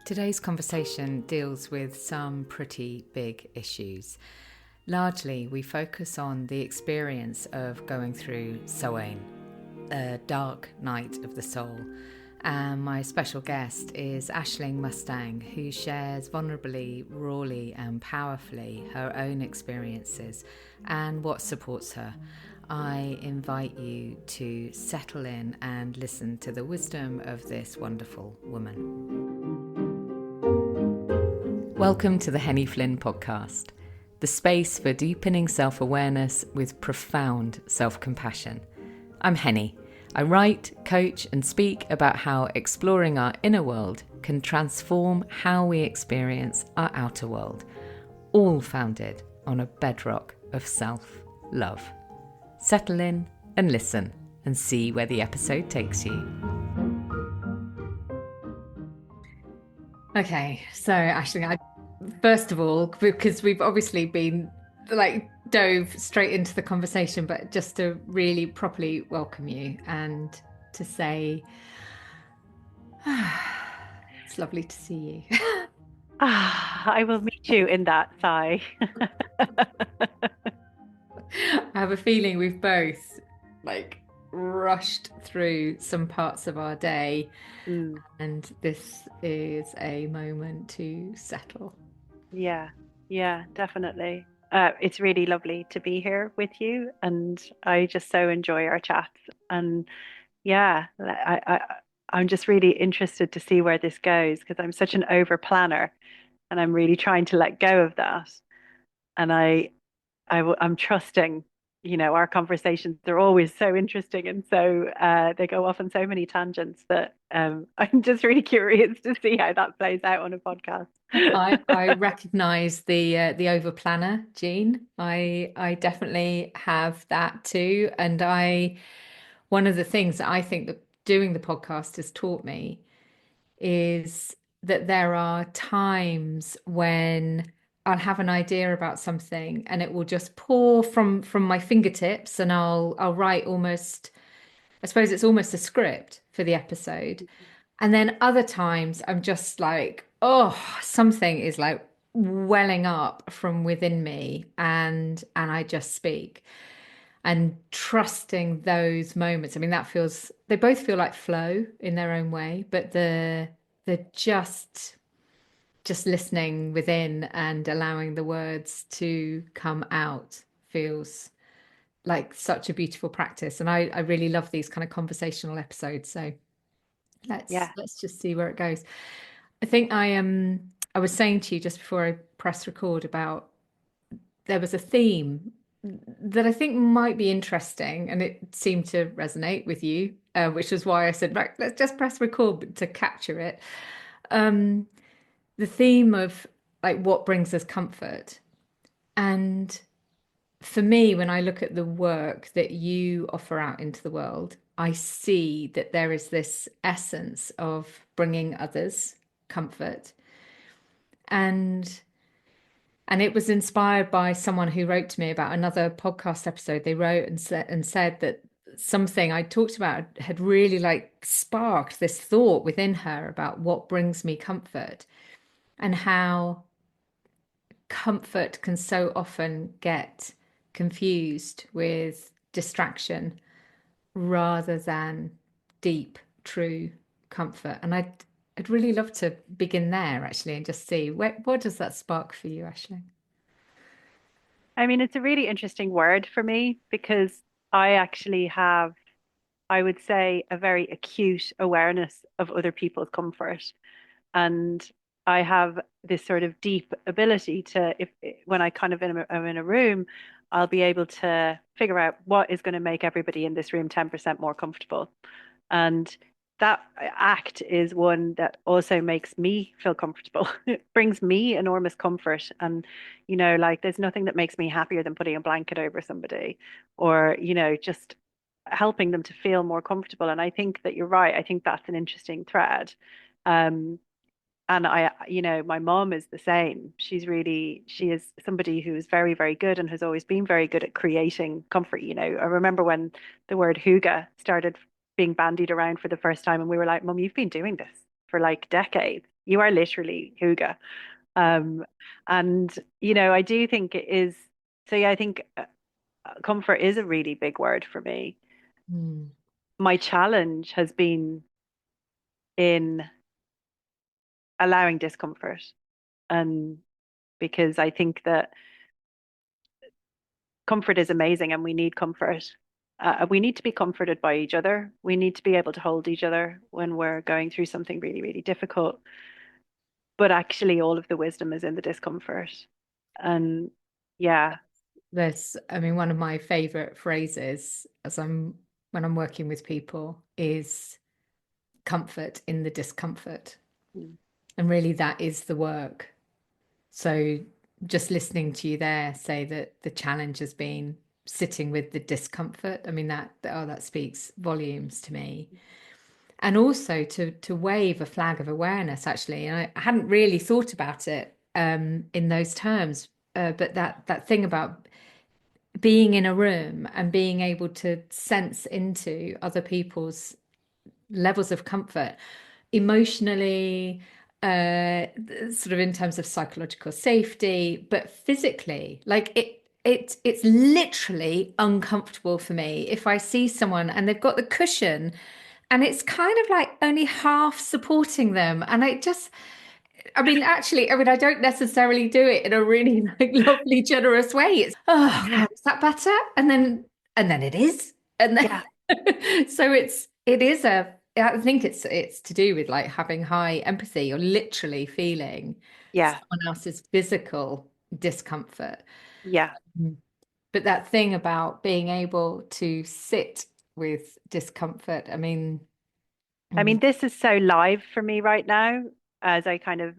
Today's conversation deals with some pretty big issues. Largely, we focus on the experience of going through Samhain, a dark night of the soul. And my special guest is Aisling Mustan, who shares vulnerably, rawly, and powerfully her own experiences and what supports her. I invite you to settle in and listen to the wisdom of this wonderful woman. Welcome to the Henny Flynn podcast, the space for deepening self-awareness with profound self-compassion. I'm Henny. I write, coach, and speak about how exploring our inner world can transform how we experience our outer world, all founded on a bedrock of self-love. Settle in and listen and see where the episode takes you. Okay, so Aisling, first of all, because we've obviously been dove straight into the conversation, but just to really properly welcome you and to say, it's lovely to see you. I will meet you in that sigh. I have a feeling we've both rushed through some parts of our day, and this is a moment to settle. Yeah, definitely. It's really lovely to be here with you, and I just so enjoy our chats. And yeah, I'm just really interested to see where this goes because I'm such an over planner, and I'm really trying to let go of that. And I'm trusting, our conversations are always so interesting and so they go off on so many tangents that I'm just really curious to see how that plays out on a podcast. I recognize the over planner gene. I definitely have that too. And one of the things that I think that doing the podcast has taught me is that there are times when I'll have an idea about something and it will just pour from my fingertips, and I'll write almost, I suppose it's almost a script for the episode. And then other times I'm just like, oh, something is like welling up from within me, and I just speak. And trusting those moments. I mean, they both feel like flow in their own way, but the just listening within and allowing the words to come out feels like such a beautiful practice. And I really love these kind of conversational episodes. So Yeah. let's just see where it goes. I think I was saying to you just before I press record about there was a theme that I think might be interesting, and it seemed to resonate with you, which is why I said, right, let's just press record to capture it. Um, the theme of like what brings us comfort. And for me, when I look at the work that you offer out into the world, I see that there is this essence of bringing others comfort. And it was inspired by someone who wrote to me about another podcast episode. They wrote and said that something I talked about had really sparked this thought within her about what brings me comfort, and how comfort can so often get confused with distraction rather than deep, true comfort. And I'd really love to begin there actually and just see what does that spark for you, Aisling? I mean, it's a really interesting word for me because I actually have, I would say, a very acute awareness of other people's comfort. And I have this sort of deep ability to, if when I kind of am in a room, I'll be able to figure out what is going to make everybody in this room 10% more comfortable. And that act is one that also makes me feel comfortable. It brings me enormous comfort. And, like there's nothing that makes me happier than putting a blanket over somebody or, just helping them to feel more comfortable. And I think that you're right. I think that's an interesting thread. Um, and my mom is the same. She is somebody who is very, very good and has always been very good at creating comfort. I remember when the word hygge started being bandied around for the first time, and we were like, Mom, you've been doing this for like decades. You are literally hygge. Um, and I do think it is. So yeah, I think comfort is a really big word for me. Mm. My challenge has been in allowing discomfort, and because I think that comfort is amazing and we need comfort. We need to be comforted by each other. We need to be able to hold each other when we're going through something really, really difficult. But actually, all of the wisdom is in the discomfort. And yeah, I mean, one of my favorite phrases when I'm working with people is comfort in the discomfort. mm, And really, that is the work. So just listening to you there say that the challenge has been sitting with the discomfort. I mean, that speaks volumes to me. And also to wave a flag of awareness, actually. And I hadn't really thought about it in those terms. But that thing about being in a room and being able to sense into other people's levels of comfort emotionally, sort of in terms of psychological safety, but physically, like it's literally uncomfortable for me if I see someone and they've got the cushion and it's kind of like only half supporting them. And I just, I mean, actually, I mean, I don't necessarily do it in a really like lovely, generous way. It's, oh yeah, God, is that better? And then it is. And yeah, then, so it is I think it's to do with like having high empathy. You're literally feeling yeah, someone else's physical discomfort. yeah. Mm. But that thing about being able to sit with discomfort, I mean, I mm, mean, this is so live for me right now, as I kind of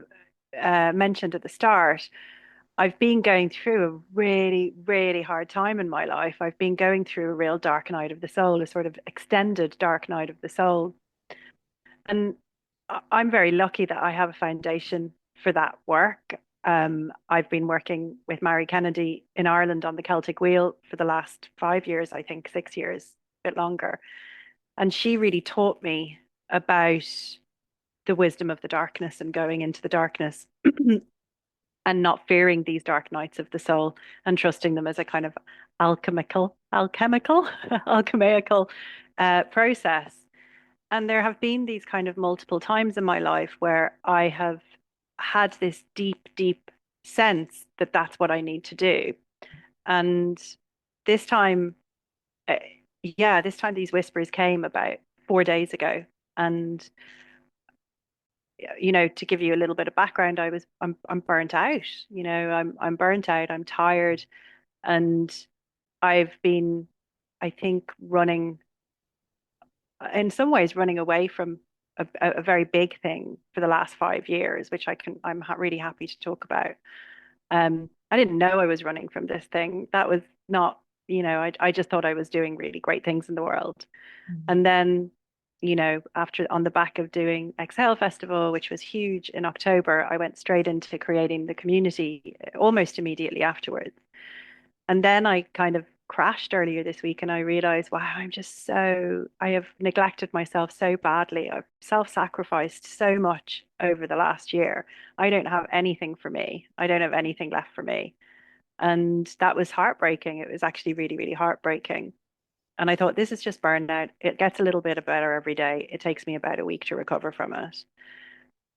mentioned at the start. I've been going through a really, really hard time in my life. I've been going through a real dark night of the soul, a sort of extended dark night of the soul. And I'm very lucky that I have a foundation for that work. I've been working with Mary Kennedy in Ireland on the Celtic Wheel for the last 5 years, I think 6 years, a bit longer. And she really taught me about the wisdom of the darkness and going into the darkness and not fearing these dark nights of the soul and trusting them as a kind of alchemical process. And there have been these kind of multiple times in my life where I have had this deep, deep sense that that's what I need to do. And this time, uh, yeah, this time these whispers came about 4 days ago. And to give you a little bit of background, I'm burnt out. I'm burnt out. I'm tired, and I've been, I think, running in some ways running away from a very big thing for the last 5 years, which I'm really happy to talk about. I didn't know I was running from this thing. That was not, I just thought I was doing really great things in the world. mm, And then, after on the back of doing Exhale Festival, which was huge in October, I went straight into creating the community almost immediately afterwards. And then I kind of crashed earlier this week and I realized, wow, I have neglected myself so badly. I've self-sacrificed so much over the last year. I don't have anything for me. I don't have anything left for me. And that was heartbreaking. It was actually really, really heartbreaking. And I thought, this is just burnout. It gets a little bit better every day. It takes me about a week to recover from it.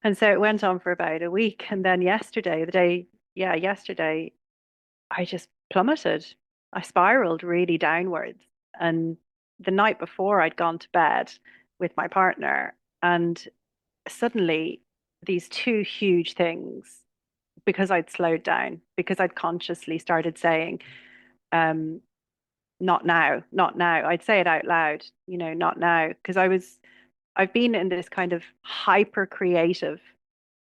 And so it went on for about a week. And then yesterday, I just plummeted. I spiraled really downwards. And the night before, I'd gone to bed with my partner, and suddenly these two huge things, because I'd slowed down, because I'd consciously started saying, um, not now, not now. I'd say it out loud, not now, because I've been in this kind of hyper creative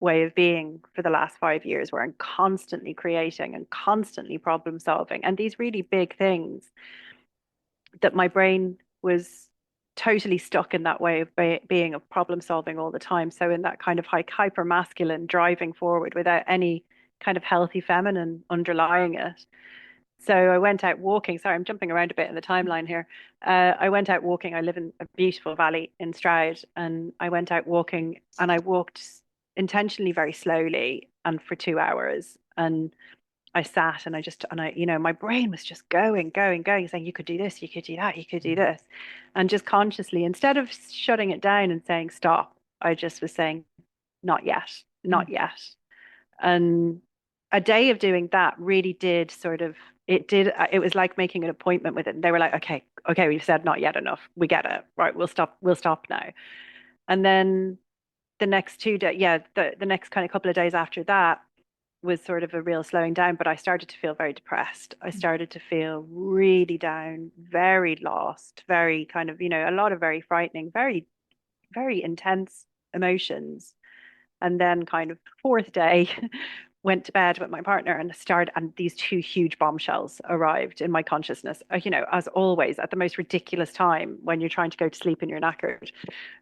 way of being for the last 5 years where I'm constantly creating and constantly problem solving and these really big things that my brain was totally stuck in that way of being of problem solving all the time. So in that kind of hyper masculine driving forward without any kind of healthy feminine underlying it. So I went out walking. Sorry, I'm jumping around a bit in the timeline here. I went out walking. I live in a beautiful valley in Stroud, and I went out walking and I walked. intentionally very slowly and for 2 hours. And I sat and my brain was just going, saying, you could do this, you could do that, you could do this. And just consciously, instead of shutting it down and saying, stop, I just was saying, not yet, Mm. not yet. And a day of doing that really did sort of, it was like making an appointment with it. And they were like, okay, we've said not yet enough. We get it. Right, we'll stop now. And then the next 2 days, yeah, the next kind of couple of days after that was sort of a real slowing down, but I started to feel very depressed. I started to feel really down, very lost, very kind of, a lot of very frightening, very, very intense emotions. And then kind of fourth day, went to bed with my partner and these two huge bombshells arrived in my consciousness, as always, at the most ridiculous time when you're trying to go to sleep and you're knackered.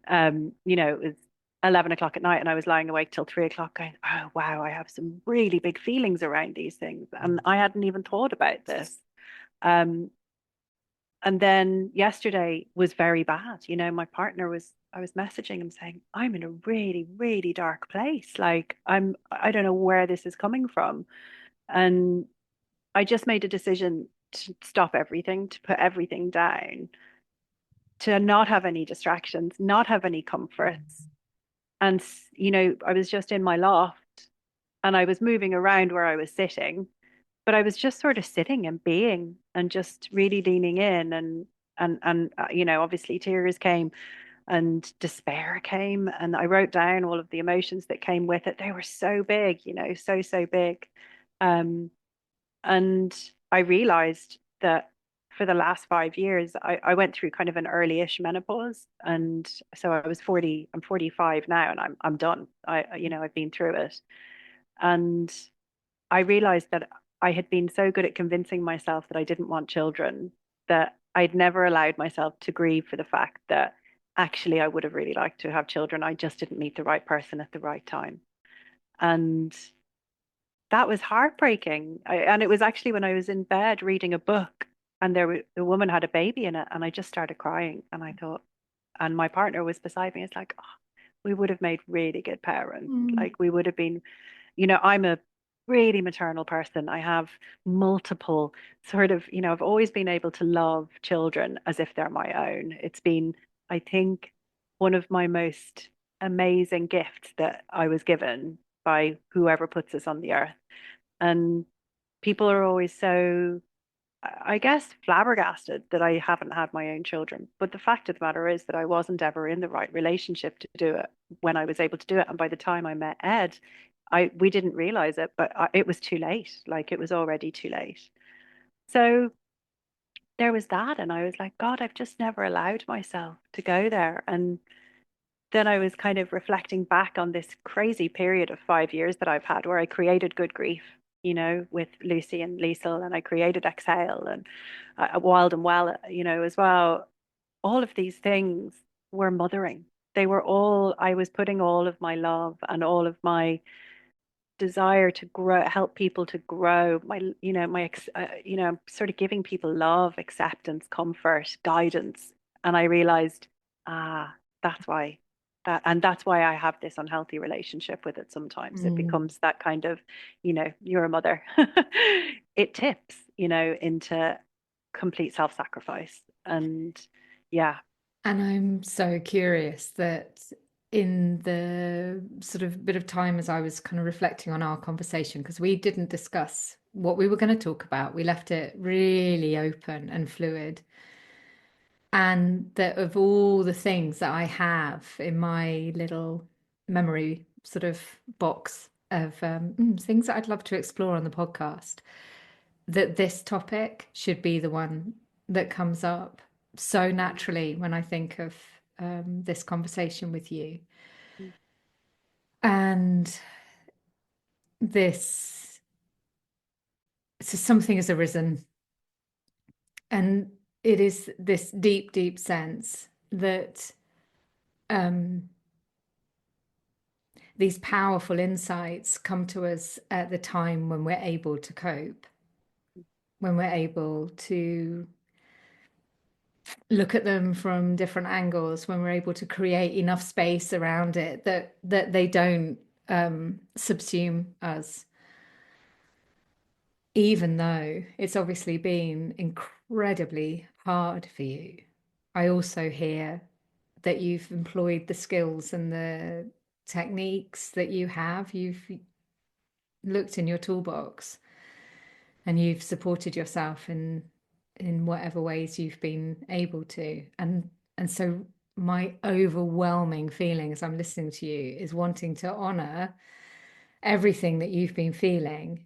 It was 11 o'clock at night and I was lying awake till 3 o'clock going, oh, wow, I have some really big feelings around these things. And I hadn't even thought about this. Um, and then yesterday was very bad. I was messaging him saying, I'm in a really, really dark place. Like I don't know where this is coming from. And I just made a decision to stop everything, to put everything down, to not have any distractions, not have any comforts. And, I was just in my loft and I was moving around where I was sitting, but I was just sort of sitting and being and just really leaning in obviously tears came and despair came and I wrote down all of the emotions that came with it. They were so big, so big. Um, and I realized that for the last 5 years, I went through kind of an early-ish menopause. And so I was 40, I'm 45 now and I'm done. I've been through it. And I realized that I had been so good at convincing myself that I didn't want children that I'd never allowed myself to grieve for the fact that actually I would have really liked to have children. I just didn't meet the right person at the right time. And that was heartbreaking. And it was actually when I was in bed reading a book and the woman had a baby in it and I just started crying and I thought, and my partner was beside me. It's like, oh, we would have made really good parents. Mm. Like we would have been, I'm a really maternal person. I have multiple sort of, I've always been able to love children as if they're my own. It's been, I think, one of my most amazing gifts that I was given by whoever puts us on the earth. And people are always so, I guess, flabbergasted that I haven't had my own children. But the fact of the matter is that I wasn't ever in the right relationship to do it when I was able to do it. And by the time I met Ed, we didn't realize it, but it was too late. Like it was already too late. So there was that. And I was like, God, I've just never allowed myself to go there. And then I was kind of reflecting back on this crazy period of 5 years that I've had where I created Good Grief, with Lucy and Liesel, and I created Exhale and Wild and Well, as well. All of these things were mothering. I was putting all of my love and all of my desire to grow, help people to grow, sort of giving people love, acceptance, comfort, guidance. And I realized, ah, that's why that's why I have this unhealthy relationship with it sometimes. It Mm. becomes that kind of, you're a mother. It tips, into complete self-sacrifice. And yeah. And I'm so curious that in the sort of bit of time as I was kind of reflecting on our conversation, because we didn't discuss what we were going to talk about, we left it really open and fluid. And that of all the things that I have in my little memory sort of box of things that I'd love to explore on the podcast, that this topic should be the one that comes up so naturally when I think of this conversation with you. And this, so something has arisen, and it is this deep, deep sense that um, these powerful insights come to us at the time when we're able to cope, when we're able to look at them from different angles, when we're able to create enough space around it that they don't subsume us, even though it's obviously been incredibly hard for you. I also hear that you've employed the skills and the techniques that you have. You've looked in your toolbox and you've supported yourself in whatever ways you've been able to. And so my overwhelming feeling as I'm listening to you is wanting to honor everything that you've been feeling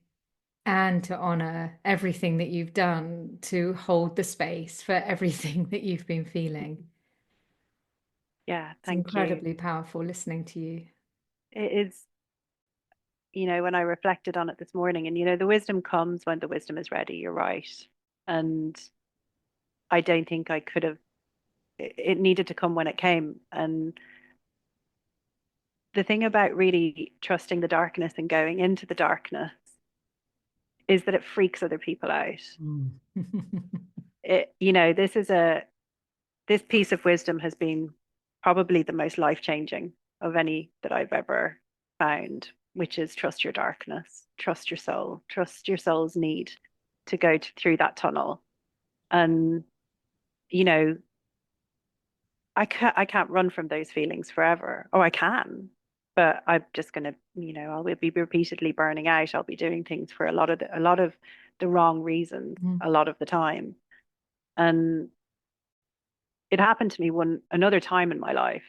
and to honor everything that you've done to hold the space for everything that you've been feeling. Yeah, It's thank you. incredibly powerful listening to you. It is, when I reflected on it this morning, and the wisdom comes when the wisdom is ready, you're right. And I don't think I could have, it needed to come when it came. And the thing about really trusting the darkness and going into the darkness is that it freaks other people out. Mm. It, this piece of wisdom has been probably the most life-changing of any that I've ever found, which is trust your darkness, trust your soul's need to go through that tunnel. And, you know, I can't run from those feelings forever. Or I can, but I'm just gonna, I'll be repeatedly burning out. I'll be doing things for a lot of the wrong reasons Mm. a lot of the time. And it happened to me another time in my life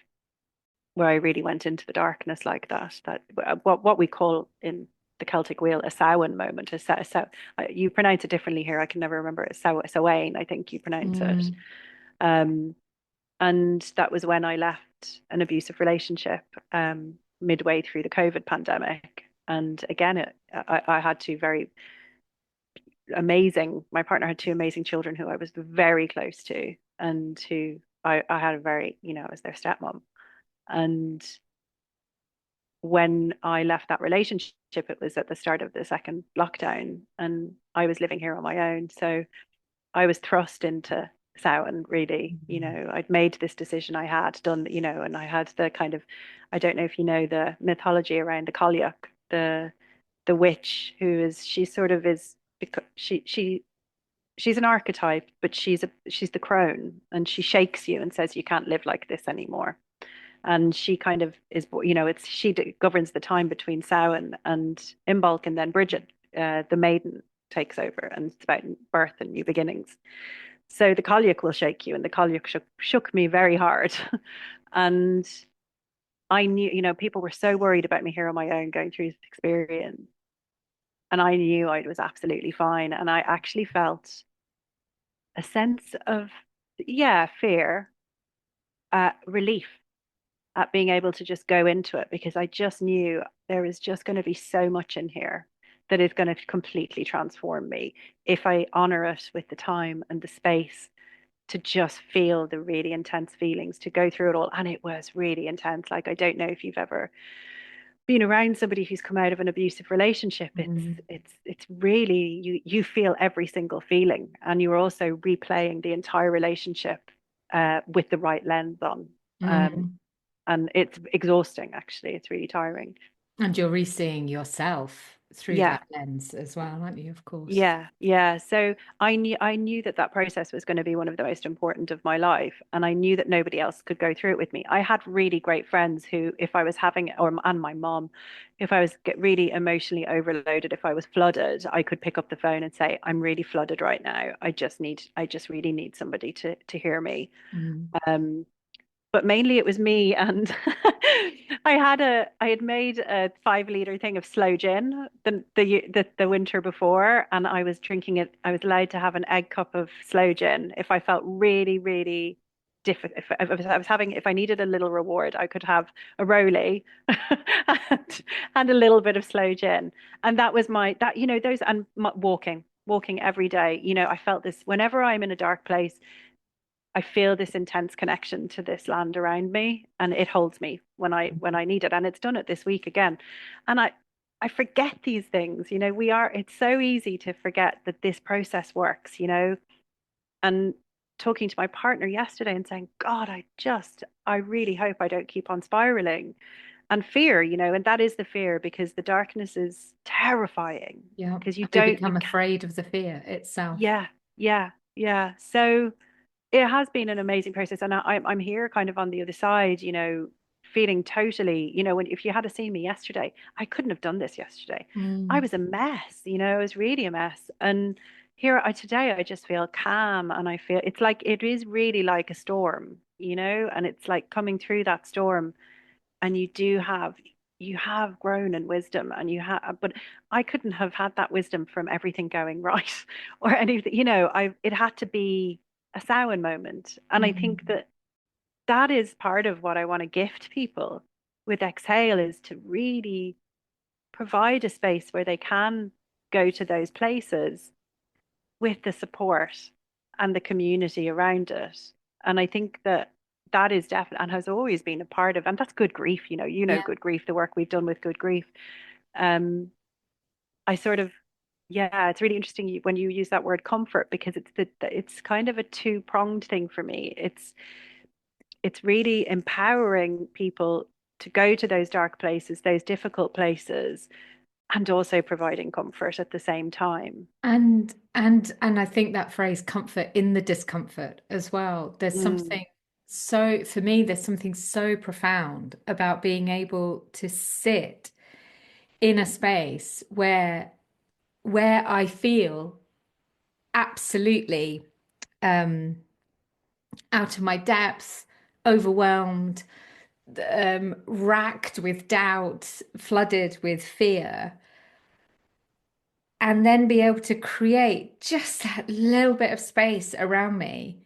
where I really went into the darkness like that. That what we call in the Celtic wheel a Samhain moment. You pronounce it differently here. I can never remember it. Samhain, I think you pronounce it. Mm. Um, and that was when I left an abusive relationship midway through the COVID pandemic. And again, I had two very amazing. My partner had two amazing children who I was very close to, and who I had a very, I was their stepmom. And when I left that relationship, it was at the start of the second lockdown, and I was living here on my own. So I was thrust into Samhain, really. I'd made this decision, I had done, and I had the kind of, I don't know if you know the mythology around the Cailleach, the witch who is, she sort of is, because she's an archetype, but she's the crone, and she shakes you and says you can't live like this anymore. And she kind of is, it's she governs the time between Samhain and Imbolc, and then Bridget, the maiden, takes over, and it's about birth and new beginnings. So the Cailleach will shake you, and the Cailleach shook me very hard. And I knew, people were so worried about me here on my own going through this experience. And I knew I was absolutely fine. And I actually felt a sense of, yeah, fear, relief at being able to just go into it, because I just knew there is just going to be so much in here that is going to completely transform me if I honor it with the time and the space to just feel the really intense feelings, to go through it all. And it was really intense. Like, I don't know if you've ever been around somebody who's come out of an abusive relationship. Mm. It's really, you feel every single feeling, and you're also replaying the entire relationship with the right lens on. Um, Mm. and it's exhausting, actually. It's really tiring. And you're re-seeing yourself through Yeah. that lens as well, aren't you? Of course. Yeah, yeah. So I knew that process was going to be one of the most important of my life, and I knew that nobody else could go through it with me. I had really great friends who, if I was having, or and my mom, if I was get really emotionally overloaded, if I was flooded, I could pick up the phone and say, "I'm really flooded right now. I just really need somebody to hear me." Mm. Um, but mainly it was me, and I had made a 5 liter thing of sloe gin the winter before, and I was drinking it. I was allowed to have an egg cup of sloe gin if I felt really, really difficult. If I needed a little reward, I could have a Rolly and a little bit of sloe gin. And that was my that those, and walking every day. I felt this whenever I'm in a dark place. I feel this intense connection to this land around me, and it holds me when I need it. And it's done it this week again. And I forget these things. It's so easy to forget that this process works. And talking to my partner yesterday and saying, God, I really hope I don't keep on spiraling. and fear, and that is the fear because the darkness is terrifying Yeah. because We you become can't, afraid of the fear itself. yeah, yeah, yeah. So it has been an amazing process, and I'm here kind of on the other side, feeling totally, when if you had seen me yesterday, I couldn't have done this yesterday. I Mm. was a mess, I was really a mess. And here today I just feel calm and I feel it's like it is really like a storm, and it's like coming through that storm and you have grown in wisdom and you have, but I couldn't have had that wisdom from everything going right or anything, it had to be a Samhain moment. And I think Mm. that that is part of what I want to gift people with Exhale is to really provide a space where they can go to those places with the support and the community around it. And I think that that is definitely and has always been a part of, and that's good grief, Yeah. good grief, the work we've done with good grief. Um, I sort of, yeah, it's really interesting when you use that word comfort because it's kind of a two-pronged thing for me. It's really empowering people to go to those dark places, those difficult places, and also providing comfort at the same time. And I think that phrase comfort in the discomfort as well. There's Mm, something so for me, there's something so profound about being able to sit in a space where I feel absolutely um out of my depth, overwhelmed, racked with doubt, flooded with fear, and then be able to create just that little bit of space around me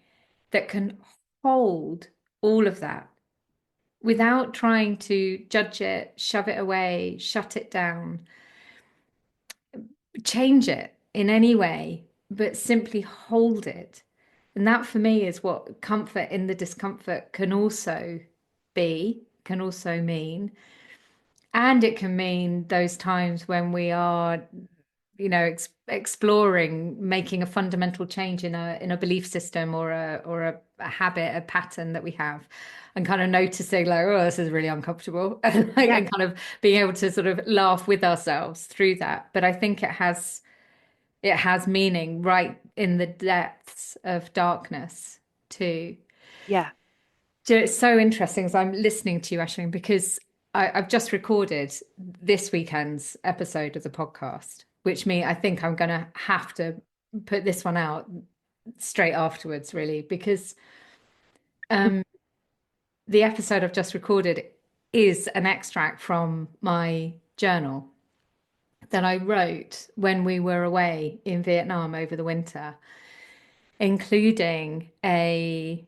that can hold all of that without trying to judge it, shove it away, shut it down, change it in any way, but simply hold it. And that for me is what comfort in the discomfort can also be, can also mean. And it can mean those times when we are, exploring making a fundamental change in a belief system or a habit, a pattern that we have, and kind of noticing like, oh, this is really uncomfortable, and like yeah, and kind of being able to sort of laugh with ourselves through that. But I think it has meaning right in the depths of darkness too. yeah. It's so interesting as I'm listening to you, Aisling, because I've just recorded this weekend's episode of the podcast, which I think I'm going to have to put this one out straight afterwards, really, because um, the episode I've just recorded is an extract from my journal that I wrote when we were away in Vietnam over the winter, including a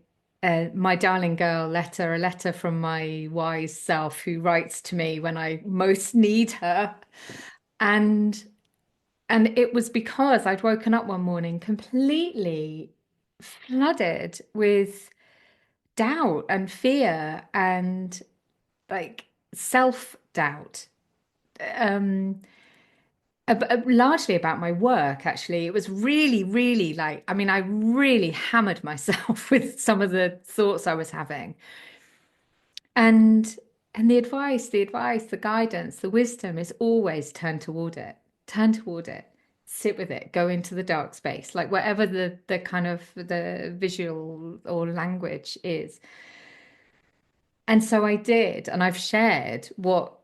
my darling girl letter, a letter from my wise self who writes to me when I most need her. And and it was because I'd woken up one morning completely flooded with doubt and fear and like self-doubt. Um, Largely about my work, actually. It was really, really like, I mean, I really hammered myself with some of the thoughts I was having. And the advice, the guidance, the wisdom is always turn toward it, sit with it, go into the dark space, like whatever the kind of the visual or language is. And so I did, and I've shared what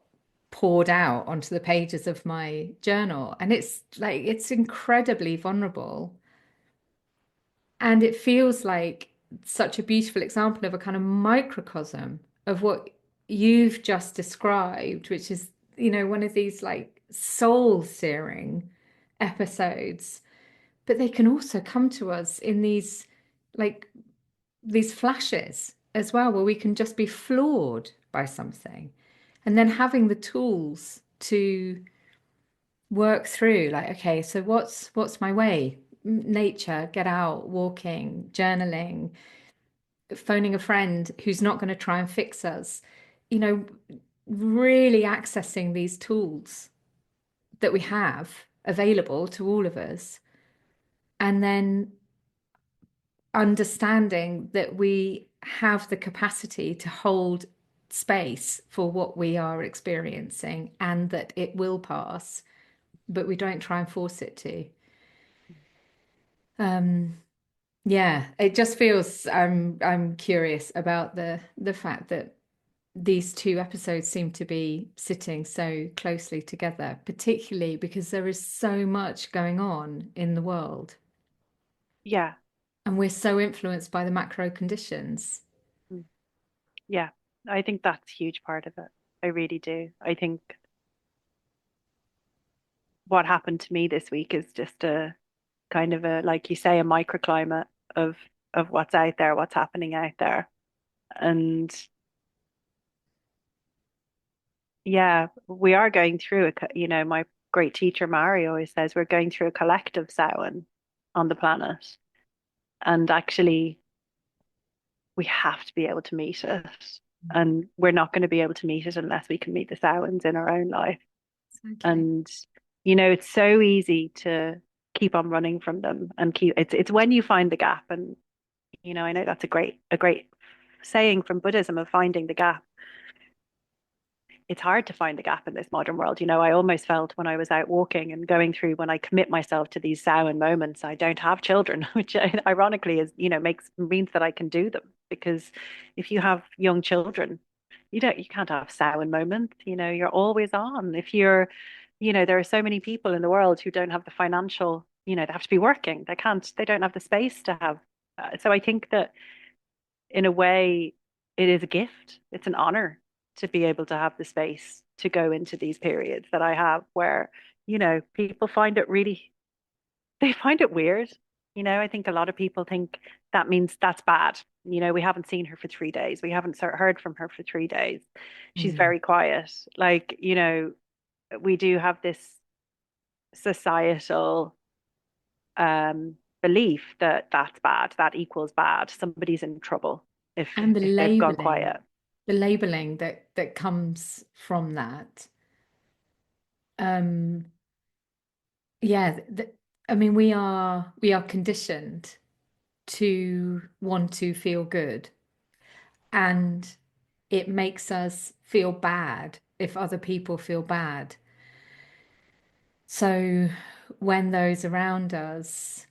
poured out onto the pages of my journal. And it's incredibly vulnerable. And it feels like such a beautiful example of a kind of microcosm of what you've just described, which is, one of these like soul searing episodes. But they can also come to us in like these flashes as well, where we can just be floored by something. And then having the tools to work through, like, okay, so what's my way? Nature, get out, walking, journaling, phoning a friend who's not going to try and fix us, you know, really accessing these tools that we have available to all of us, and then understanding that we have the capacity to hold space for what we are experiencing and that it will pass, but we don't try and force it to. Um, yeah, it just feels I'm curious about the fact that these two episodes seem to be sitting so closely together, particularly because there is so much going on in the world Yeah. and we're so influenced by the macro conditions. Mm. Yeah. I think that's a huge part of it. I really do. I think what happened to me this week is just a kind of a, like you say, a microclimate of what's out there, what's happening out there. And yeah, we are going through my great teacher Mari always says we're going through a collective Samhain on the planet. And actually, we have to be able to meet it. And we're not going to be able to meet it unless we can meet the Samhains in our own life. Exactly. And, it's so easy to keep on running from them and it's when you find the gap. And, I know that's a great saying from Buddhism of finding the gap. It's hard to find the gap in this modern world. I almost felt when I was out walking and going through when I commit myself to these Samhain moments, I don't have children, which ironically is, means that I can do them because if you have young children, you can't have Samhain moments. You're always on. If you're, there are so many people in the world who don't have the financial, they have to be working. They don't have the space to have. So I think that in a way, it is a gift. It's an honor to be able to have the space to go into these periods that I have where, people find it really, they find it weird. I think a lot of people think that means that's bad. We haven't seen her for 3 days. We haven't heard from her for 3 days. She's Mm. very quiet. Like, we do have this societal belief that that's bad, that equals bad. Somebody's in trouble if And they've gone quiet. the labeling that comes from that. Um, yeah, I mean, we are conditioned to want to feel good, and it makes us feel bad if other people feel bad. So when those around us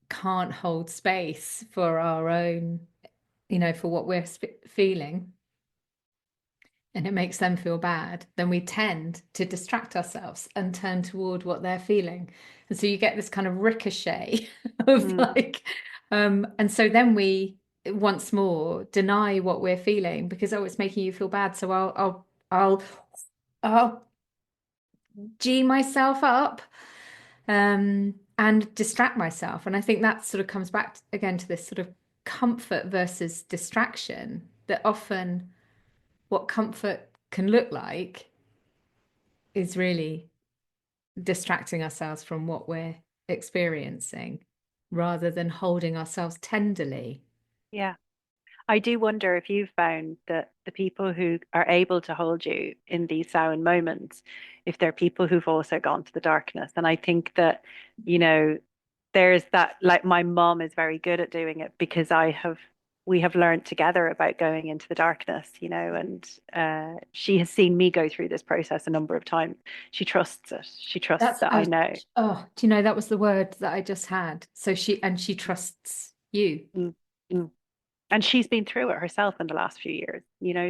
can't hold space for our own, for what we're feeling, and it makes them feel bad, then we tend to distract ourselves and turn toward what they're feeling. And so you get this kind of ricochet of Mm, like, and so then we once more deny what we're feeling because oh, it's making you feel bad. So I'll G myself up and distract myself. And I think that sort of comes back again to this sort of comfort versus distraction, that often what comfort can look like is really distracting ourselves from what we're experiencing rather than holding ourselves tenderly. yeah. I do wonder if you've found that the people who are able to hold you in these sound moments, if they're people who've also gone to the darkness. And I think that, you know, there's that, like my mom is very good at doing it because we have learned together about going into the darkness, and she has seen me go through this process a number of times. She trusts it. She trusts That's that I know. oh, do you know that was the word that I just had? So she trusts you. Mm, mm. And she's been through it herself in the last few years,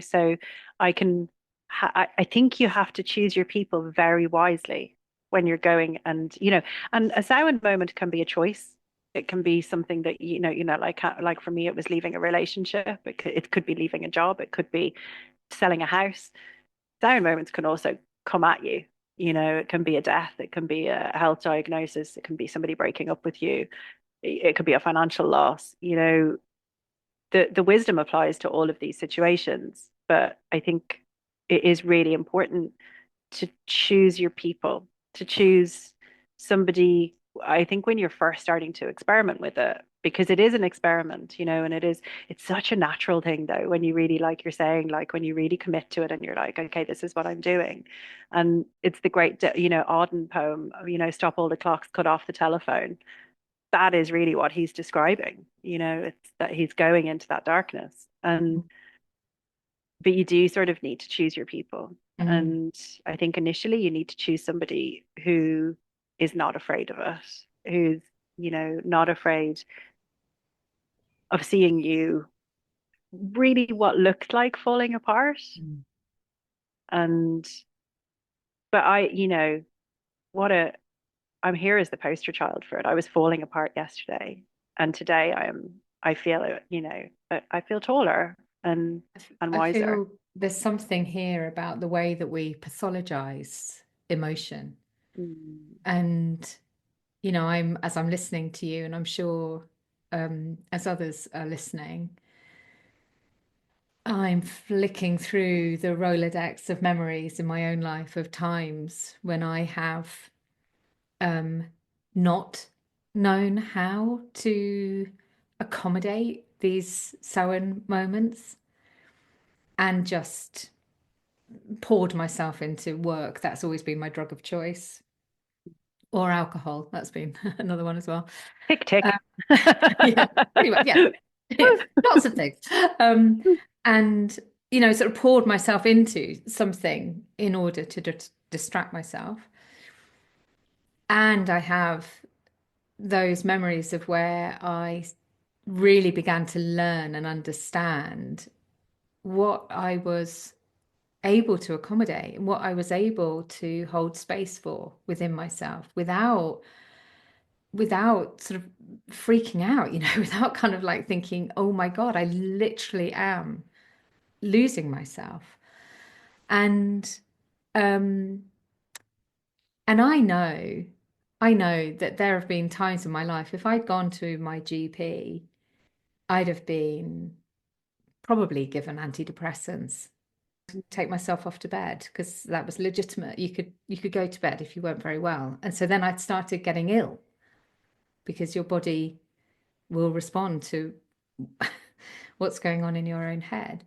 so I can I think you have to choose your people very wisely when you're going and a silent moment can be a choice. It can be something that like for me it was leaving a relationship. It could be leaving a job, it could be selling a house. Silent moments can also come at you. It can be a death, it can be a health diagnosis, it can be somebody breaking up with you, it could be a financial loss. The wisdom applies to all of these situations, but I think it is really important to choose your people, to choose somebody. I think when you're first starting to experiment with it, because it is an experiment, and it's such a natural thing though, when you really, like you're saying, like when you really commit to it and you're like, okay, this is what I'm doing. And it's the great, Auden poem, stop all the clocks, cut off the telephone. That is really what he's describing. It's that he's going into that darkness. And but you do sort of need to choose your people. Mm. And I think initially you need to choose somebody who is not afraid of it, who's, not afraid of seeing you really what looked like falling apart. Mm. And, but what a, I'm here as the poster child for it. I was falling apart yesterday. And today I feel it, I feel taller and, and I wiser. feel there's something here about the way that we pathologize emotion. Mm. And, as I'm listening to you, and I'm sure as others are listening, I'm flicking through the Rolodex of memories in my own life of times when I have um, not known how to accommodate these Samhain moments and just poured myself into work. That's always been my drug of choice, or alcohol. That's been another one as well. Tick, Um, tick. yeah, pretty much. Yeah, yeah, lots of things. Um, and sort of poured myself into something in order to distract myself. And I have those memories of where I really began to learn and understand what I was able to accommodate and what I was able to hold space for within myself without sort of freaking out, without kind of like thinking, oh my God, I literally am losing myself. And um and I know that there have been times in my life, if I'd gone to my GP, I'd have been probably given antidepressants, take myself off to bed because that was legitimate. You could go to bed if you weren't very well. And so then I'd started getting ill because your body will respond to what's going on in your own head.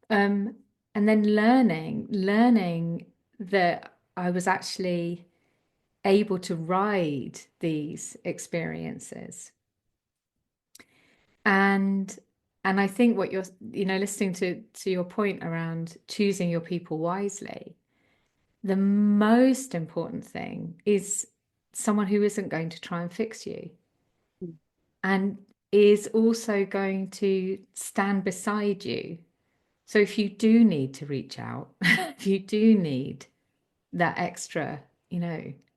Um, and then learning that I was actually able to ride these experiences. And and I think what you're, listening to your point around choosing your people wisely, the most important thing is someone who isn't going to try and fix you and is also going to stand beside you. So if you do need to reach out, if you do need that extra,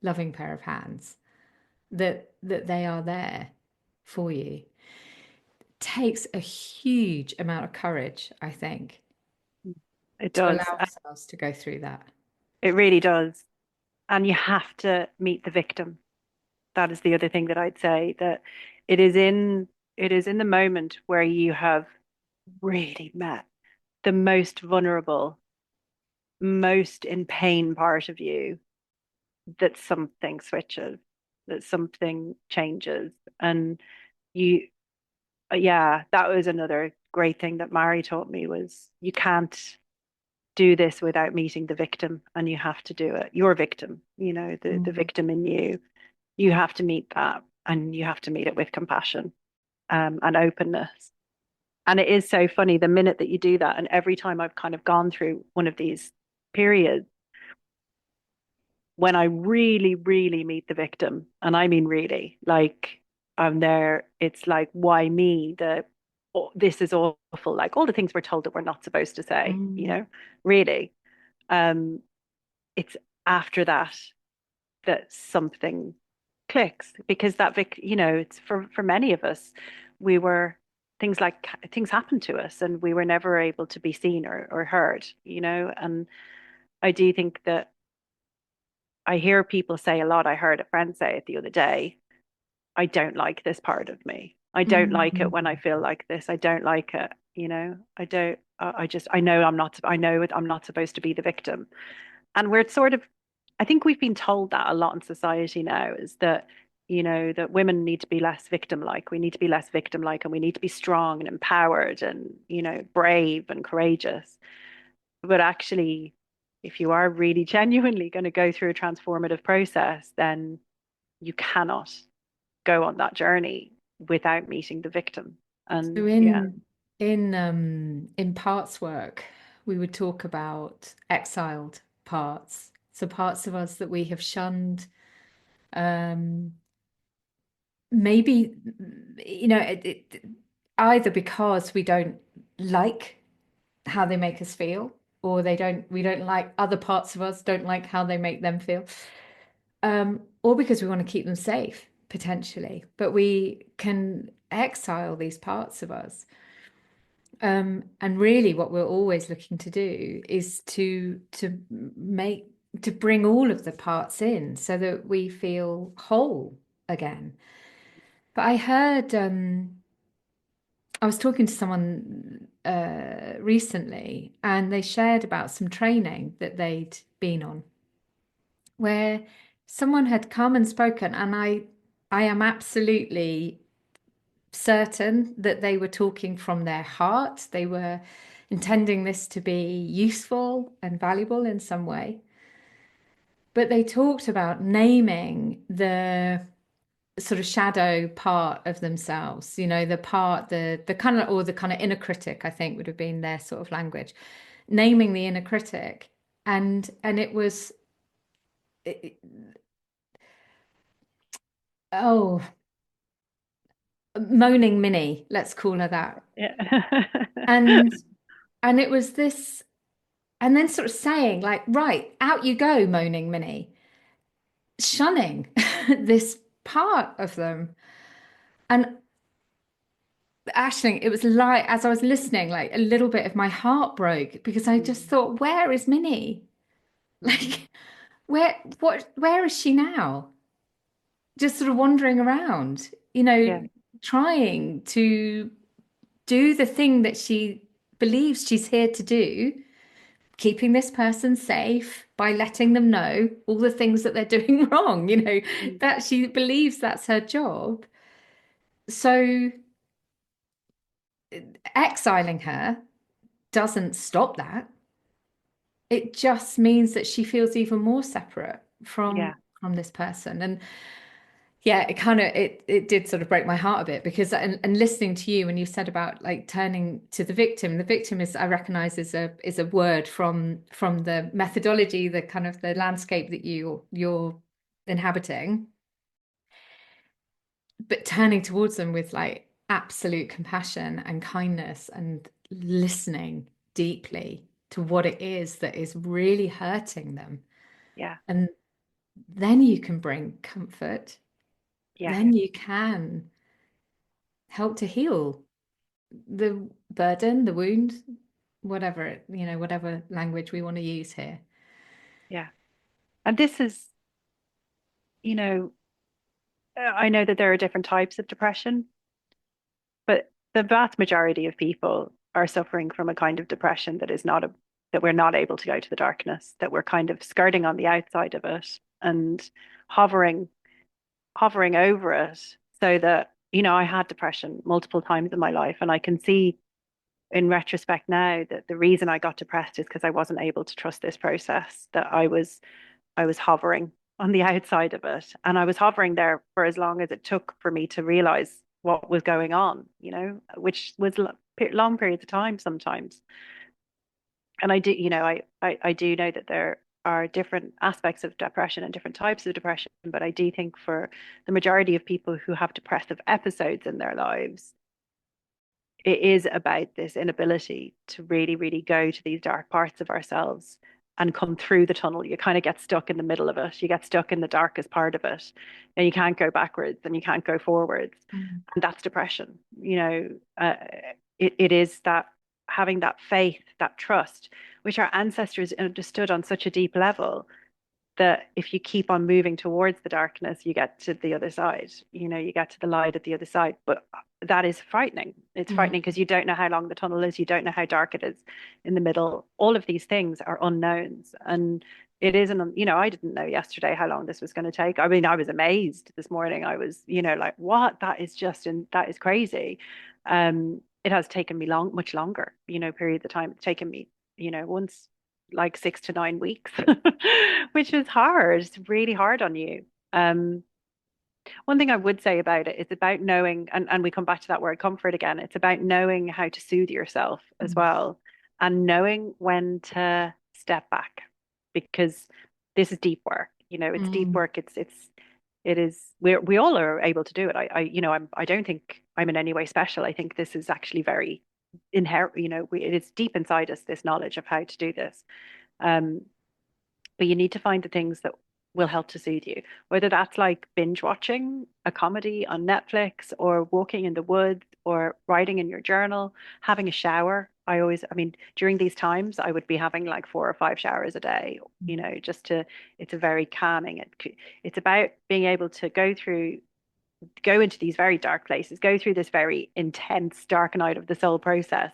loving pair of hands, that they are there for you. Takes a huge amount of courage, I think, It to does. allow ourselves to go through that. It really does. And you have to meet the victim. That is the other thing that I'd say, that it is in it is in the moment where you have really met the most vulnerable, most in pain part of you, that something switches, that something changes. And you, yeah, that was another great thing that Mary taught me, was you can't do this without meeting the victim, and you have to do it. Your victim, the Mm. victim in you. You have to meet that, and you have to meet it with compassion, and openness. And it is so funny the minute that you do that. And every time I've kind of gone through one of these periods, when I really, really meet the victim, and I mean really, like I'm there, it's like, why me? Oh, this is awful. Like all the things we're told that we're not supposed to say, Mm. really. Um, it's after that that something clicks, because it's for many of us, we were things happened to us and we were never able to be seen or heard, and I do think that I hear people say a lot. I heard a friend say it the other day. I don't like this part of me. I don't like it Mm. when I feel like this. I don't like it. I don't. I know I'm not. I know I'm not supposed to be the victim. And we're sort of, I think we've been told that a lot in society now, is that, that women need to be less victim like. We need to be less victim like, and we need to be strong and empowered and, brave and courageous. But actually, if you are really genuinely going to go through a transformative process, then you cannot go on that journey without meeting the victim. So And yeah. in in parts work, we would talk about exiled parts. So parts of us that we have shunned, um, maybe, either because we don't like how they make us feel, or we don't like other parts of us, don't like how they make them feel, or because we want to keep them safe, potentially. But we can exile these parts of us. And really, what we're always looking to do is to bring all of the parts in so that we feel whole again. But I was talking to someone recently, and they shared about some training that they'd been on, where someone had come and spoken, and I am absolutely certain that they were talking from their heart. They were intending this to be useful and valuable in some way. But they talked about naming the sort of shadow part of themselves, the part, the kind of, or the kind of inner critic, I think would have been their sort of language, naming the inner critic. And it was, it, oh, moaning Minnie, let's call her that. Yeah. And and it was this, and then sort of saying like, right, out you go, moaning Minnie, shunning this part of them. And Aisling, it was like, as I was listening, like a little bit of my heart broke because I just Mm. thought, where is Minnie? Mm. Like, where is she now? Just sort of wandering around, Yeah. trying to do the thing that she believes she's here to do, keeping this person safe by letting them know all the things that they're doing wrong, Mm. that she believes that's her job. So exiling her doesn't stop that. It just means that she feels even more separate Yeah. from this person. And yeah, it did sort of break my heart a bit because and listening to you when you said about like turning to the victim is, I recognize, is a word from the methodology, the kind of the landscape that you're inhabiting, but turning towards them with like absolute compassion and kindness and listening deeply to what it is that is really hurting them. Yeah. And then you can bring comfort, Yeah. then you can help to heal the burden, the wound, whatever language we want to use here. Yeah. And this is, you know, I know that there are different types of depression, but the vast majority of people are suffering from a kind of depression that is not a that we're not able to go to the darkness, that we're kind of skirting on the outside of it and hovering hovering over it so that, I had depression multiple times in my life. And I can see in retrospect now that the reason I got depressed is because I wasn't able to trust this process, that I was hovering on the outside of it. And I was hovering there for as long as it took for me to realize what was going on, which was long periods of time sometimes. And I do, I do know that there are different aspects of depression and different types of depression, but I do think for the majority of people who have depressive episodes in their lives, it is about this inability to really, really go to these dark parts of ourselves and come through the tunnel. You kind of get stuck in the middle of it. You get stuck in the darkest part of it, and you can't go backwards and you can't go forwards. Mm. And that's depression. It is that having that faith, that trust, which our ancestors understood on such a deep level, that if you keep on moving towards the darkness, you get to the other side. You get to the light at the other side. But that is frightening. It's Mm. frightening because you don't know how long the tunnel is. You don't know how dark it is in the middle. All of these things are unknowns. And it isn't, I didn't know yesterday how long this was going to take. I mean, I was amazed this morning. I was, like, what? That is crazy. It has taken me much longer, periods of time. It's taken me, once like 6 to 9 weeks, which is hard. It's really hard on you. Um, One thing I would say about it is about knowing, and we come back to that word comfort again. It's about knowing how to soothe yourself as Mm. well, and knowing when to step back, because this is deep work. You know, it's deep Mm. work. It is. We all are able to do it. I don't think I'm in any way special. I think this is actually very inherent. It is deep inside us, this knowledge of how to do this. Um, but you need to find the things that will help to soothe you, whether that's like binge watching a comedy on Netflix or walking in the woods or writing in your journal, having a shower. I mean, during these times, I would be having like 4 or 5 showers a day, it's a very calming. It's about being able to go into these very dark places, go through this very intense dark night of the soul process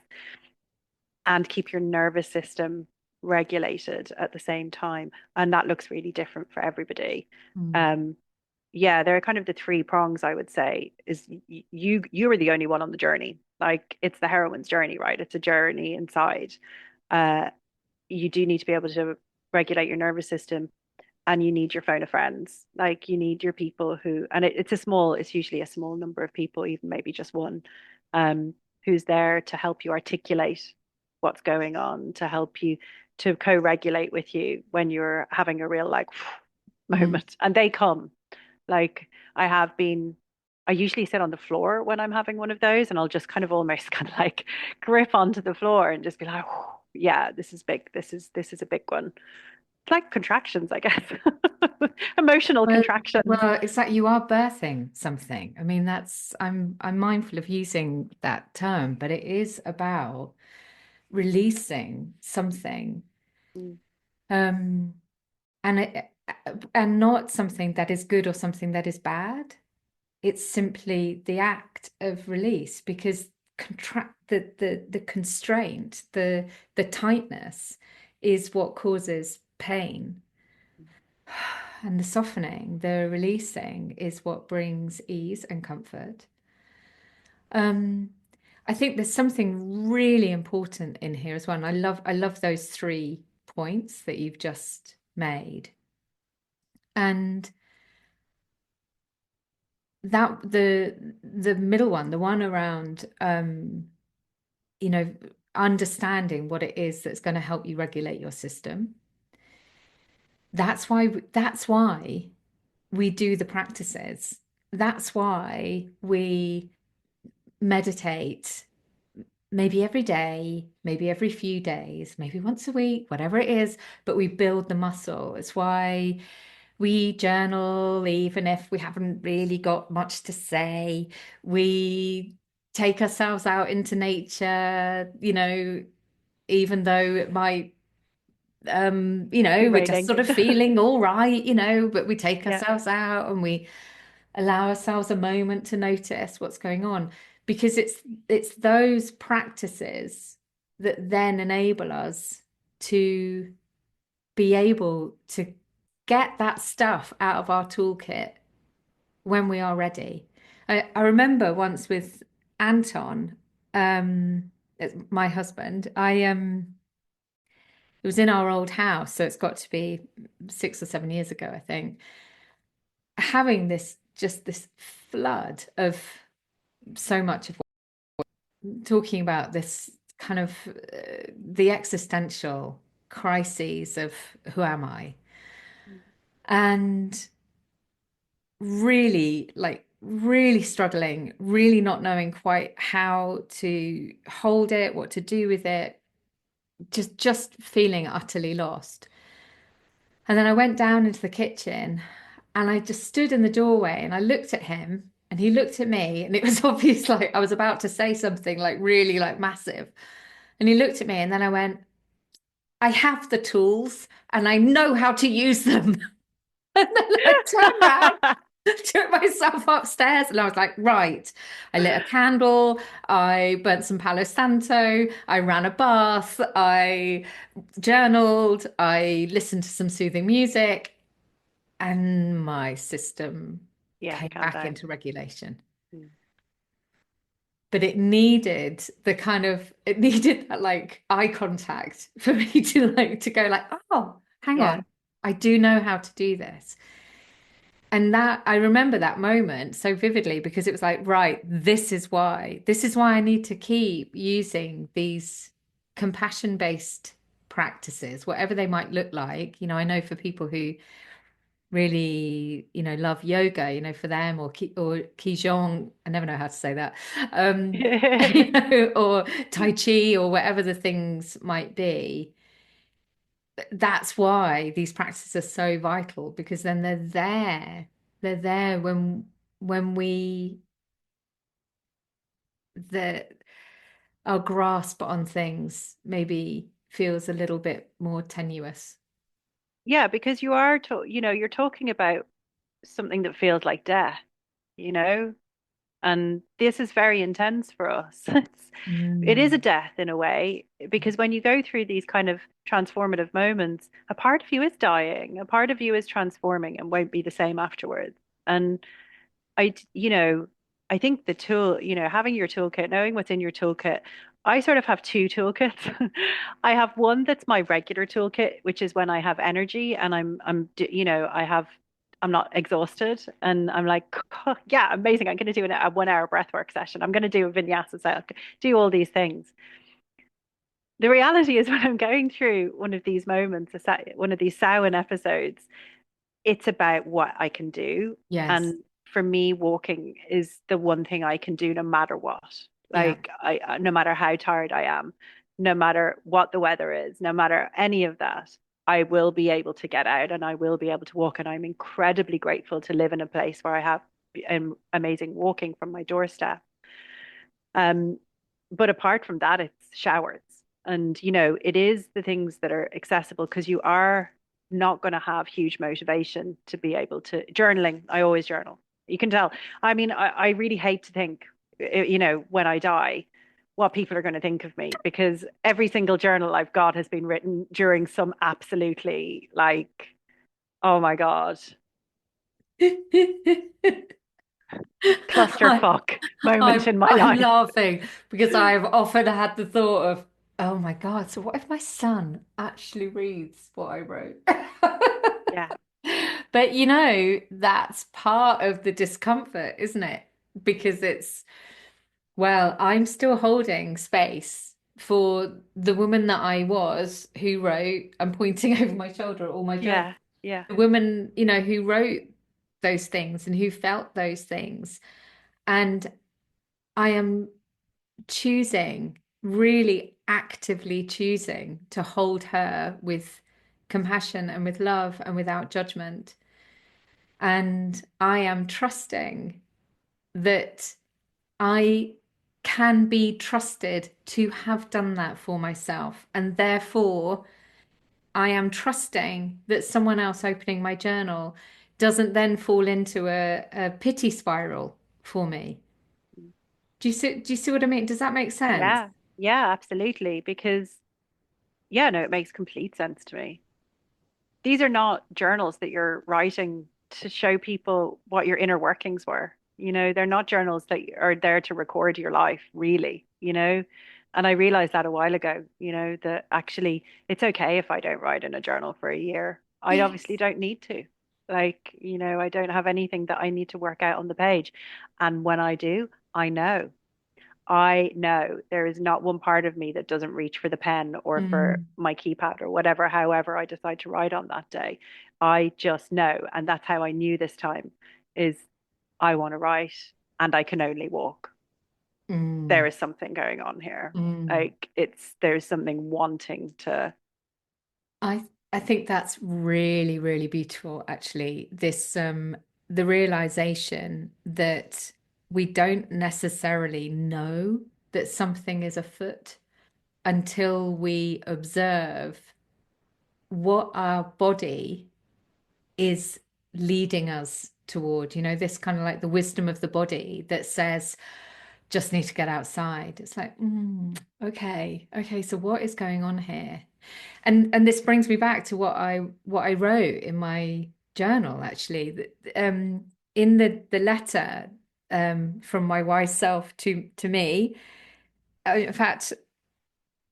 and keep your nervous system regulated at the same time. And that looks really different for everybody. Mm. Um, yeah, there are kind of the three prongs I would say is you are the only one on the journey. Like it's the heroine's journey, right? It's a journey inside. Uh, you do need to be able to regulate your nervous system and you need your phone of friends. Like you need your people who, and it's usually a small number of people, even maybe just one, um, who's there to help you articulate what's going on, to help you to co-regulate with you when you're having a real like Mm. moment. And they come. Like I usually sit on the floor when I'm having one of those, and I'll just kind of almost kind of like grip onto the floor and just be like, yeah, this is big. This is a big one. It's like contractions, I guess. Emotional Well, contractions. well, it's like you are birthing something. I mean, I'm mindful of using that term, but it is about releasing something, Mm, um, and and not something that is good or something that is bad. It's simply the act of release because contract the constraint, the tightness is what causes pain. And the softening, the releasing is what brings ease and comfort. Um, I think there's something really important in here as well. And I love those 3 points that you've just made. And that the middle one, the one around you know, understanding what it is that's going to help you regulate your system. That's why we do the practices. That's why we meditate maybe every day, maybe every few days, maybe once a week, whatever it is, but we build the muscle. It's why we journal, even if we haven't really got much to say. We take ourselves out into nature, even though it might, be we're just raining. sort of feeling all right, but we take Yeah. ourselves out and we allow ourselves a moment to notice what's going on because it's those practices that then enable us to be able to get that stuff out of our toolkit when we are ready. I remember once with Anton, my husband, it was in our old house, so it's got to be 6 or 7 years ago, I think, having this flood of so much of talking about this kind of the existential crises of who am I? And really really struggling, really not knowing quite how to hold it, what to do with it, just feeling utterly lost. And then I went down into the kitchen and I just stood in the doorway and I looked at him and he looked at me and it was obvious like I was about to say something like really like massive. And he looked at me and then I went, I have the tools and I know how to use them. And then I turned around, took myself upstairs, and I was like, right. I lit a candle, I burnt some Palo Santo, I ran a bath, I journaled, I listened to some soothing music, and my system Yeah, came calm back down. into regulation. Mm. But it needed that like eye contact for me to go like, oh, hang Yeah. on, I do know how to do this. And that I remember that moment so vividly because it was like, right, this is why I need to keep using these compassion-based practices, whatever they might look like. You know, I know for people who really, you know, love yoga, you know, for them or Qigong, I never know how to say that. You know, or Tai Chi or whatever the things might be. That's why these practices are so vital because then they're there. They're there when we the our grasp on things maybe feels a little bit more tenuous. Yeah, because you are, you're talking about something that feels like death, you know? And this is very intense for us. It is a Mm. death in a way, because when you go through these kind of transformative moments, a part of you is dying, a part of you is transforming and won't be the same afterwards. And I think the tool, having your toolkit, knowing what's in your toolkit, I sort of have two toolkits. I have one that's my regular toolkit, which is when I have energy and I'm not exhausted and I'm like, "Oh, yeah, amazing. I'm going to do a 1 hour breathwork session. I'm going to do a vinyasa, so I'll do all these things." The reality is when I'm going through one of these moments, one of these Samhain episodes, it's about what I can do. Yes. And for me, walking is the one thing I can do no matter what. Yeah. Like no matter how tired I am, no matter what the weather is, no matter any of that, I will be able to get out and I will be able to walk. And I'm incredibly grateful to live in a place where I have amazing walking from my doorstep. Um, but apart from that, it's showers. And, it is the things that are accessible because you are not going to have huge motivation to be able to journaling. I always journal. You can tell. I mean, I really hate to think, when I die, what people are going to think of me because every single journal I've got has been written during some absolutely like, oh my God, I, clusterfuck moment in my I'm life. laughing because I've often had the thought of, oh my God, so what if my son actually reads what I wrote? Yeah. But you know, that's part of the discomfort, isn't it? Because it's, well, I'm still holding space for the woman that I was who wrote, I'm pointing over my shoulder at all my journals, Yeah. Yeah. the woman, you know, who wrote those things and who felt those things. And I am choosing, really actively choosing to hold her with compassion and with love and without judgment. And I am trusting that I can be trusted to have done that for myself. And therefore, I am trusting that someone else opening my journal doesn't then fall into a pity spiral for me. Do you see what I mean? Does that make sense? Yeah, yeah, absolutely. Because, yeah, no, it makes complete sense to me. These are not journals that you're writing to show people what your inner workings were. They're not journals that are there to record your life, really. And I realized that a while ago, that actually it's okay if I don't write in a journal for a year. I obviously Yes. don't need to. Like, I don't have anything that I need to work out on the page. And when I do, I know there is not one part of me that doesn't reach for the pen or for Mm, my keypad or whatever, however I decide to write on that day. I just know. And that's how I knew this time is I want to write and I can only walk. There mm. is something going on here. Mm. Like there's something wanting to, I I think that's really, really beautiful, actually. The realization that we don't necessarily know that something is afoot until we observe what our body is leading us toward. You know, this kind of like the wisdom of the body that says, just need to get outside. It's like, okay, so what is going on here? And this brings me back to what I wrote in my journal actually. In the letter from my wise self to me. In fact,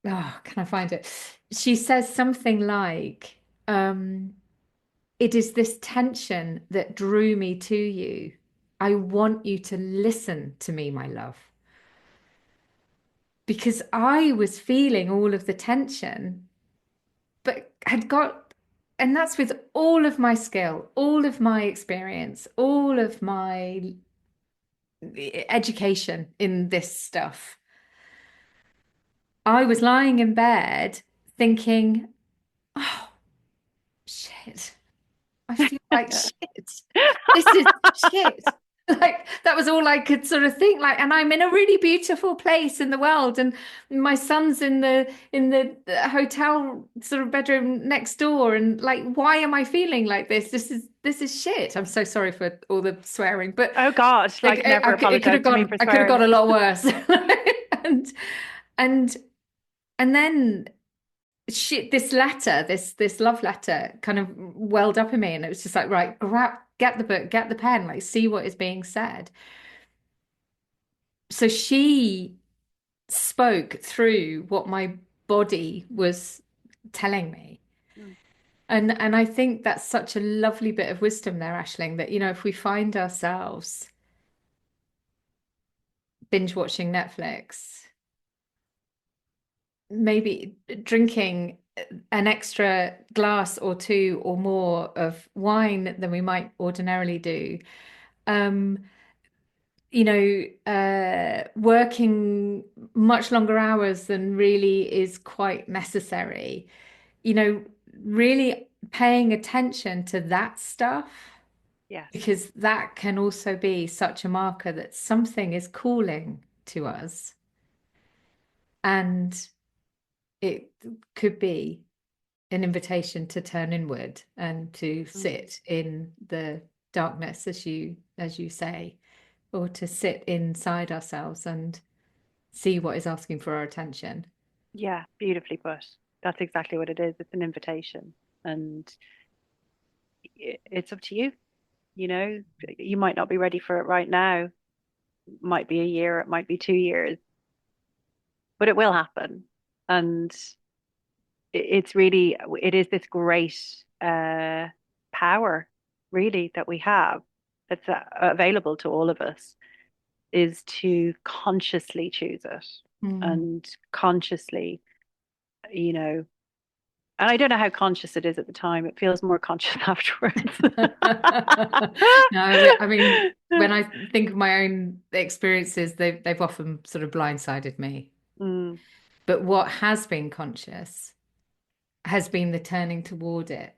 oh, can I find it? She says something like, um, it is this tension that drew me to you. I want you to listen to me, my love, because I was feeling all of the tension, but had got, and that's with all of my skill, all of my experience, all of my education in this stuff. I was lying in bed thinking, oh, shit. I feel like shit. This is shit. Like that was all I could sort of think. Like, and I'm in a really beautiful place in the world, and my son's in the hotel sort of bedroom next door, and like, why am I feeling like this? This is shit. I'm so sorry for all the swearing, but Oh God, like, like never it could apologize have to me gone. for I could have gone swearing. a lot worse. and and and then she this letter, this love letter kind of welled up in me, and it was just like, right, get the book, get the pen, like see what is being said. So she spoke through what my body was telling me. Mm, And I think that's such a lovely bit of wisdom there, Aisling, that, if we find ourselves binge watching Netflix, maybe drinking an extra glass or two or more of wine than we might ordinarily do. Um, working much longer hours than really is quite necessary. You know, really paying attention to that stuff, yes. because that can also be such a marker that something is calling to us. And it could be an invitation to turn inward and to Mm, sit in the darkness, as you say, or to sit inside ourselves and see what is asking for our attention. yeah, beautifully put. That's exactly what it is. It's an invitation, and it's up to you. You know, you might not be ready for it right now. It might be a year, it might be 2 years, but it will happen. And it's really, it is this great power, really, that we have that's available to all of us, is to consciously choose it Mm. and consciously, you know, and I don't know how conscious it is at the time. It feels more conscious afterwards. No, I mean, when I think of my own experiences, they've often sort of blindsided me. Mm, But what has been conscious has been the turning toward it.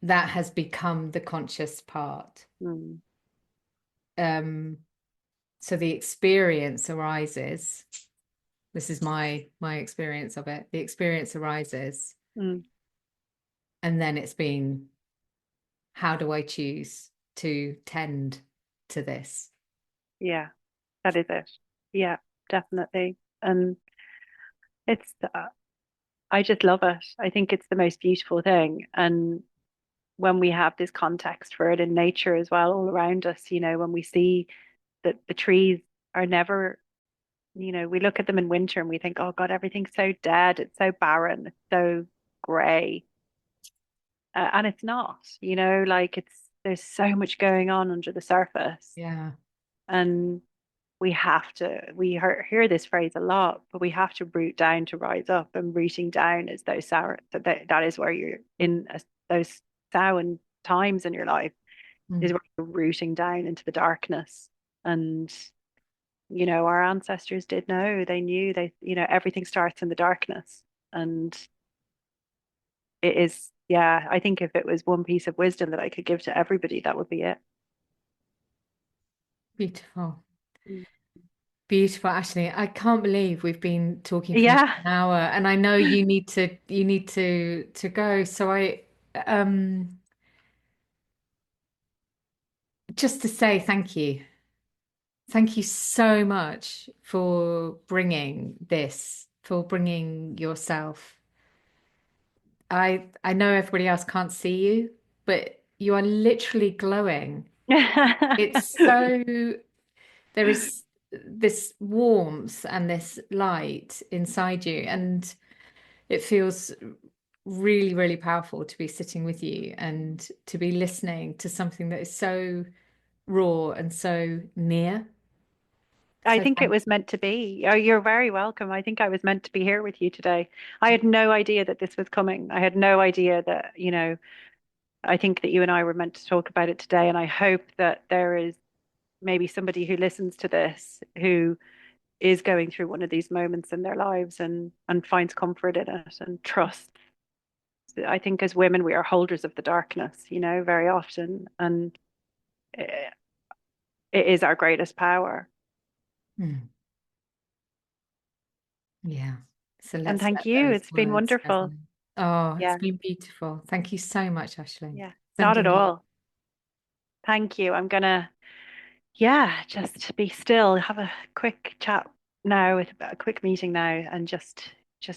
That has become the conscious part. mm, Um, so the experience arises. This is my experience of it. The experience arises, mm. and then it's been, how do I choose to tend to this? Yeah, that is it. Yeah, definitely. And it's, I just love it. I think it's the most beautiful thing. And when we have this context for it in nature as well, all around us, when we see that the trees are never, we look at them in winter and we think, oh God, everything's so dead. It's so barren. It's so grey. And it's not, like there's so much going on under the surface. Yeah. And we hear this phrase a lot, but we have to root down to rise up. And rooting down is those sour, that is where you're in those sour times in your life, is Mm. where you're rooting down into the darkness. And, our ancestors did know, they knew everything starts in the darkness. And it is, yeah, I think if it was one piece of wisdom that I could give to everybody, that would be it. Beautiful. Mm. Beautiful, Ashley. I can't believe we've been talking for nearly Yeah. an hour, and I know you need to go. So um just to say thank you. Thank you so much for bringing this, for bringing yourself. I know everybody else can't see you, but you are literally glowing. It's so there is this warmth and this light inside you, and it feels really, really powerful to be sitting with you and to be listening to something that is so raw and so near. I So think it thank was meant to be. Oh, you're very welcome. I think I was meant to be here with you today. I had no idea that this was coming. I had no idea that, I think that you and I were meant to talk about it today. And I hope that there is maybe somebody who listens to this who is going through one of these moments in their lives and finds comfort in it and trusts. I think as women, we are holders of the darkness, very often. And it is our greatest power. Mm, yeah. So And let's thank let you. those It's been words wonderful. resonate. Oh, it's Yeah. been beautiful. Thank you so much, Aisling. Yeah. Not at Sending you. all. Thank you. I'm gonna, yeah, just be still, have a quick chat now with a quick meeting now and just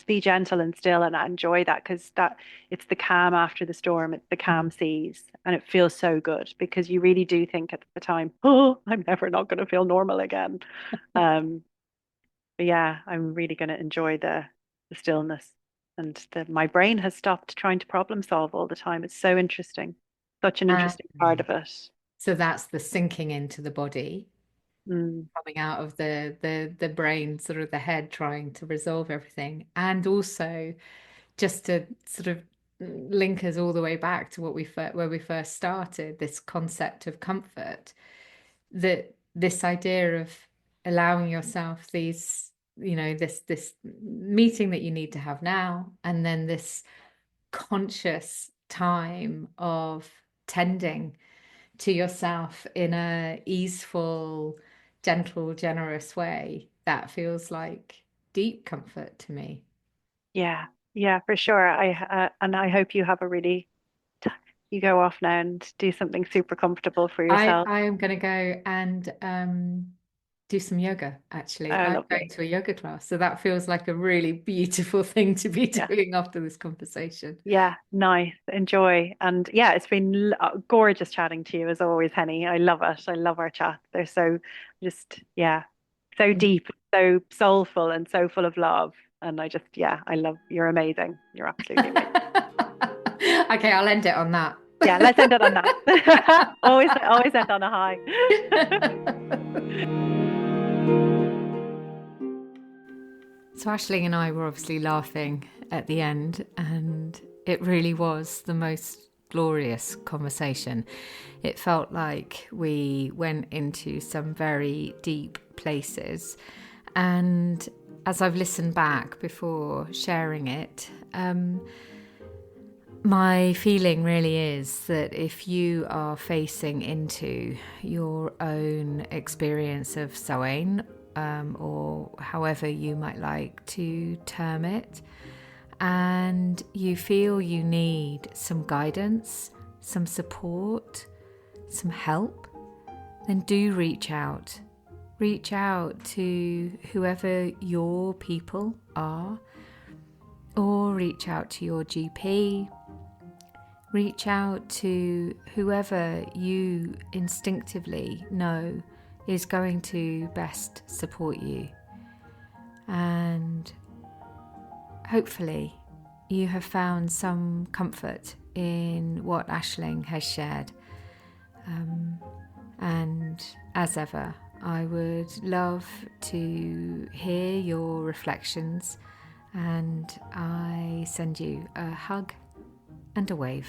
be gentle and still and enjoy that because that it's the calm after the storm, it's the calm seas and it feels so good because you really do think at the time, oh, I'm never not going to feel normal again. Um, but yeah, I'm really going to enjoy the stillness and my brain has stopped trying to problem solve all the time. It's so interesting. Such an And interesting part of it. so that's the sinking into the body, Mm, coming out of the brain, sort of the head, trying to resolve everything, and also just to sort of link us all the way back to where we first started, this concept of comfort, that this idea of allowing yourself these, this meeting that you need to have now, and then this conscious time of tending to yourself in a easeful, gentle, generous way, that feels like deep comfort to me. yeah, yeah, for sure. And I hope you have a really t- you go off now and do something super comfortable for I yourself. I am going to go and do some yoga, actually. Oh, I'm going lovely. to a yoga class. So that feels like a really beautiful thing to be Yeah. doing after this conversation. Yeah, nice. Enjoy. And yeah, it's been gorgeous chatting to you as always, Henny. I love it. I love our chat. They're so just, yeah, so deep, so soulful, and so full of love. And I just, yeah, I love, you're amazing. You're absolutely amazing. Okay, I'll end it on that. Yeah, let's end it on that. Always end on a high. So Aisling and I were obviously laughing at the end, and it really was the most glorious conversation. It felt like we went into some very deep places, and as I've listened back before sharing it, my feeling really is that if you are facing into your own experience of Samhain, or however you might like to term it, and you feel you need some guidance, some support, some help, then do reach out. Reach out to whoever your people are, or reach out to your GP. Reach out to whoever you instinctively know is going to best support you. And hopefully, you have found some comfort in what Aisling has shared. And as ever, I would love to hear your reflections, and I send you a hug and a wave.